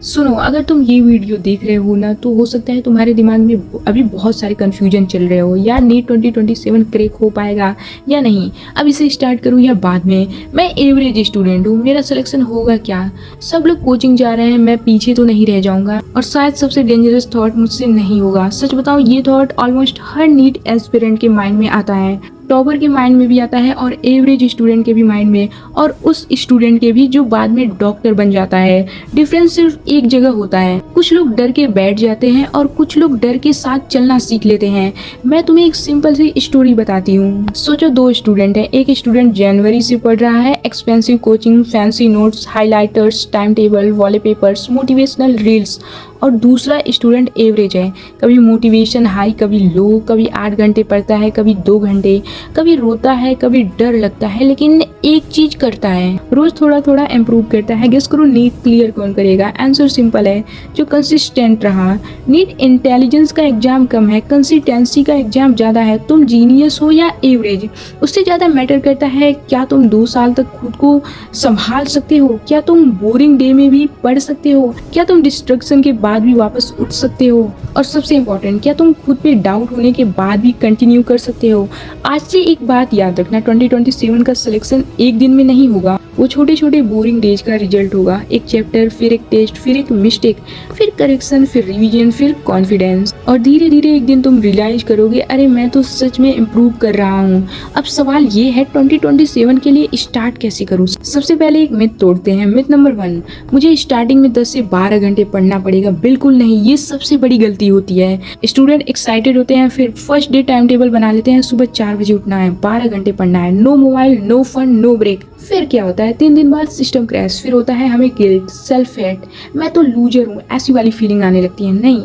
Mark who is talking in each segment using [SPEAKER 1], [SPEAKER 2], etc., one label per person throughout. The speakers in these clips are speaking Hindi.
[SPEAKER 1] सुनो, अगर तुम ये वीडियो देख रहे हो ना, तो हो सकता है तुम्हारे दिमाग में अभी बहुत सारे कन्फ्यूजन चल रहे हो। यार नीट 2027 क्रैक हो पाएगा या नहीं, अब इसे स्टार्ट करूँ या बाद में, मैं एवरेज स्टूडेंट हूँ, मेरा सिलेक्शन होगा क्या, सब लोग कोचिंग जा रहे हैं, मैं पीछे तो नहीं रह जाऊंगा, और शायद सबसे डेंजरस थॉट मुझसे नहीं होगा। सच बताऊँ, ये थॉट ऑलमोस्ट हर नीट एस्पिरेंट के माइंड में आता है, टॉपर के माइंड में भी आता है, और एवरेज स्टूडेंट के भी माइंड में, और उस स्टूडेंट के भी जो बाद में डॉक्टर बन जाता है। डिफरेंस सिर्फ एक जगह होता है, कुछ लोग डर के बैठ जाते हैं और कुछ लोग डर के साथ चलना सीख लेते हैं। मैं तुम्हें एक सिंपल सी स्टोरी बताती हूँ। सोचो, दो स्टूडेंट हैं। एक स्टूडेंट जनवरी से पढ़ रहा है, expensive coaching, fancy notes, highlighters, time table, wallpapers, motivational reels, और दूसरा स्टूडेंट एवरेज है, कभी मोटिवेशन हाई, कभी लो, कभी 8 घंटे पढ़ता है, कभी 2 घंटे, कभी रोता है, कभी डर लगता है, लेकिन एक चीज करता है, रोज थोड़ा थोड़ा इम्प्रूव करता है। गेस करो नीट क्लियर कौन करेगा? आंसर सिंपल है, जो कंसिस्टेंट रहा। नीट इंटेलिजेंस का एग्जाम कम है, कंसिस्टेंसी का एग्जाम ज्यादा है। तुम जीनियस हो या एवरेज, उससे ज्यादा मैटर करता है क्या तुम 2 साल तक खुद को संभाल सकते हो, क्या तुम बोरिंग डे में भी पढ़ सकते हो, क्या तुम डिस्ट्रक्शन के बाद भी वापस उठ सकते हो, और सबसे इम्पोर्टेंट, क्या तुम खुद पे डाउट होने के बाद भी कंटिन्यू कर सकते हो। आज से एक बात याद रखना, 2027 का सिलेक्शन एक दिन में नहीं होगा, वो छोटे छोटे बोरिंग डेज का रिजल्ट होगा। एक चैप्टर, फिर एक टेस्ट, फिर एक मिस्टेक, फिर करेक्शन, फिर रिवीजन, फिर कॉन्फिडेंस, और धीरे धीरे एक दिन तुम रियलाइज करोगे, अरे मैं तो सच में इम्प्रूव कर रहा हूँ। अब सवाल ये है, 2027 के लिए स्टार्ट कैसे करूँ? सबसे पहले एक मिथ तोड़ते हैं। मिथ नंबर 1, मुझे स्टार्टिंग में 10 से 12 घंटे पढ़ना पड़ेगा। बिल्कुल नहीं, ये सबसे बड़ी गलती होती है। स्टूडेंट एक्साइटेड होते हैं, फिर फर्स्ट डे टाइम टेबल बना लेते हैं, सुबह 4 बजे उठना है, 12 घंटे पढ़ना है, no mobile, no fun, no break. फिर क्या होता है? 3 दिन बाद सिस्टम क्रैश, फिर होता है हमें गिल्ट, सेल्फ हेट, मैं तो लूजर हूँ, ऐसी वाली फीलिंग आने लगती है। नहीं,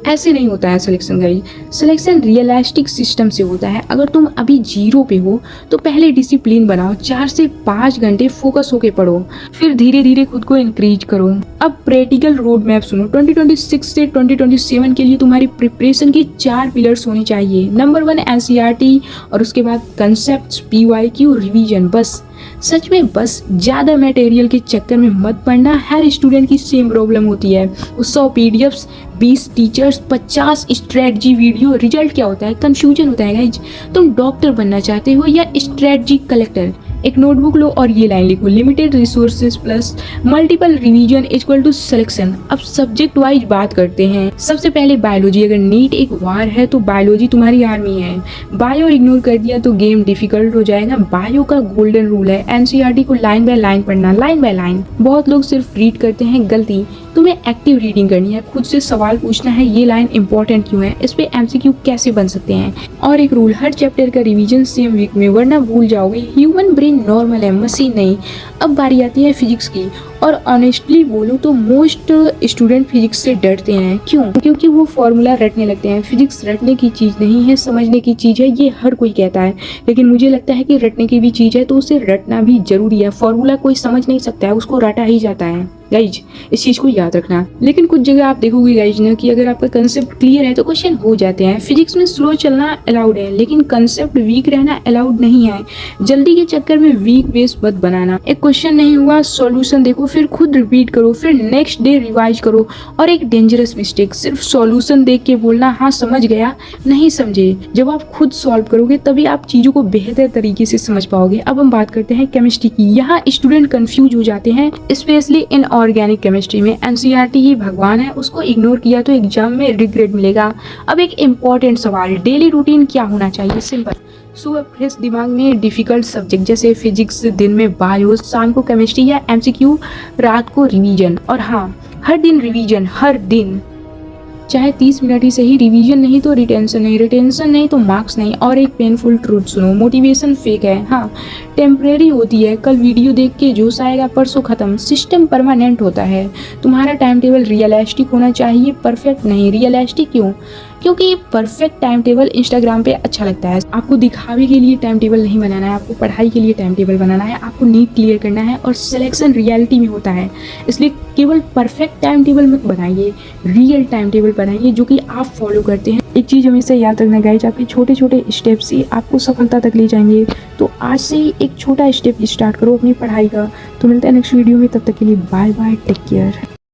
[SPEAKER 1] ऐसे नहीं होता है selection guys. Selection realistic system से होता है। अगर तुम अभी 0 पे हो तो पहले डिसिप्लिन बनाओ, 4 से 5 घंटे फोकस होके पढ़ो, फिर धीरे धीरे खुद को इंक्रीज करो। अब प्रैक्टिकल रोड मैप सुनो। 2026 से 2027 के लिए तुम्हारी प्रिपरेशन की 4 पिलर्स होनी चाहिए। नंबर 1 एनसीईआरटी, और उसके बाद कंसेप्ट, पीवाईक्यू, रिवीजन। बस, सच में बस, ज्यादा मटेरियल के चक्कर में मत पड़ना। हर स्टूडेंट की सेम प्रॉब्लम होती है। 100 PDFs, 20 teachers, 50 strategy video, result क्या होता है? कंफ्यूजन होता है गाइज। तुम डॉक्टर बनना चाहते हो या स्ट्रेटजी कलेक्टर? एक नोटबुक लो और ये लाइन लिखो, limited resources plus multiple revision equal to selection. अब सब्जेक्ट वाइज बात करते हैं। सबसे पहले बायोलॉजी। अगर नीट एक वार है तो बायोलॉजी तुम्हारी आर्मी है। बायो इग्नोर कर दिया तो गेम डिफिकल्ट हो जाएगा। बायो का गोल्डन रूल है, एनसीईआरटी को लाइन बाय लाइन पढ़ना, लाइन बाय लाइन। बहुत लोग सिर्फ रीड करते हैं, गलती। तुम्हें एक्टिव रीडिंग करनी है, खुद से सवाल पूछना है, ये लाइन इंपॉर्टेंट क्यों है, इस पे एमसीक्यू कैसे बन सकते हैं। और एक रूल, हर चैप्टर का रिवीजन सेम वीक में, वरना भूल जाओगे। ह्यूमन ब्रेन नॉर्मल है, मशीन नहीं। अब बारी आती है फिजिक्स की, और ऑनेस्टली बोलूं तो मोस्ट स्टूडेंट फिजिक्स से डरते हैं। क्यों? क्योंकि वो फॉर्मूला रटने लगते हैं। फिजिक्स रटने की चीज नहीं है, समझने की चीज है, ये हर कोई कहता है, लेकिन मुझे लगता है कि रटने की भी चीज है तो उसे रटना भी जरूरी है। फॉर्मूला कोई समझ नहीं सकता है, उसको रटा ही जाता है गाइज, इस चीज को याद रखना। लेकिन कुछ जगह आप देखोगे गाइज ना, कि अगर आपका कंसेप्ट क्लियर है तो क्वेश्चन हो जाते हैं। फिजिक्स में स्लो चलना अलाउड है, लेकिन कंसेप्ट वीक रहना अलाउड नहीं है। जल्दी के चक्कर में वीक बेस मत बनाना। एक क्वेश्चन नहीं हुआ, सॉल्यूशन देखो, फिर खुद रिपीट करो, फिर नेक्स्ट डे रिवाइज करो। और एक डेंजरस मिस्टेक, सिर्फ सॉल्यूशन देख के बोलना, हाँ समझ गया, नहीं समझे। जब आप खुद सॉल्व करोगे तभी आप चीजों को बेहतर तरीके से समझ पाओगे। अब हम बात करते हैं केमिस्ट्री की। यहाँ स्टूडेंट कंफ्यूज हो जाते हैं, स्पेशली इन ऑर्गेनिक केमिस्ट्री में। एनसीईआरटी ही भगवान है, उसको इग्नोर किया तो एग्जाम में रिग्रेट मिलेगा। अब एक इम्पॉर्टेंट सवाल, डेली रूटीन क्या होना चाहिए? सिंपल, सुबह फ्रेश दिमाग में डिफिकल्ट सब्जेक्ट जैसे फिजिक्स, दिन में बायो, शाम को केमिस्ट्री या एमसीक्यू, रात को रिवीजन। और हाँ, हर दिन रिवीजन, हर दिन, चाहे 30 मिनट ही सही। रिवीजन नहीं तो रिटेंशन नहीं, रिटेंशन नहीं तो मार्क्स नहीं। और एक पेनफुल ट्रूथ सुनो, मोटिवेशन फेक है, हाँ टेम्परेरी होती है। कल वीडियो देख के जोश आएगा, परसों खत्म। सिस्टम परमानेंट होता है। तुम्हारा टाइम टेबल रियलिस्टिक होना चाहिए, परफेक्ट नहीं। रियलिस्टिक क्यों? क्योंकि परफेक्ट टाइम टेबल इंस्टाग्राम पे अच्छा लगता है। आपको दिखावे के लिए टाइम टेबल नहीं बनाना है, आपको पढ़ाई के लिए टाइम टेबल बनाना है, आपको नीट क्लियर करना है, और सिलेक्शन रियलिटी में होता है। इसलिए केवल परफेक्ट टाइम टेबल मत बनाइए, रियल टाइम टेबल बनाइए जो कि आप फॉलो करते हैं। एक चीज़ हमेशा याद रखना गाइज, आपके छोटे छोटे स्टेप्स ही आपको सफलता तक ले जाएंगे। तो आज से ही एक छोटा स्टेप स्टार्ट करो अपनी पढ़ाई का। तो मिलता है नेक्स्ट वीडियो में, तब तक के लिए बाय बाय, टेक केयर।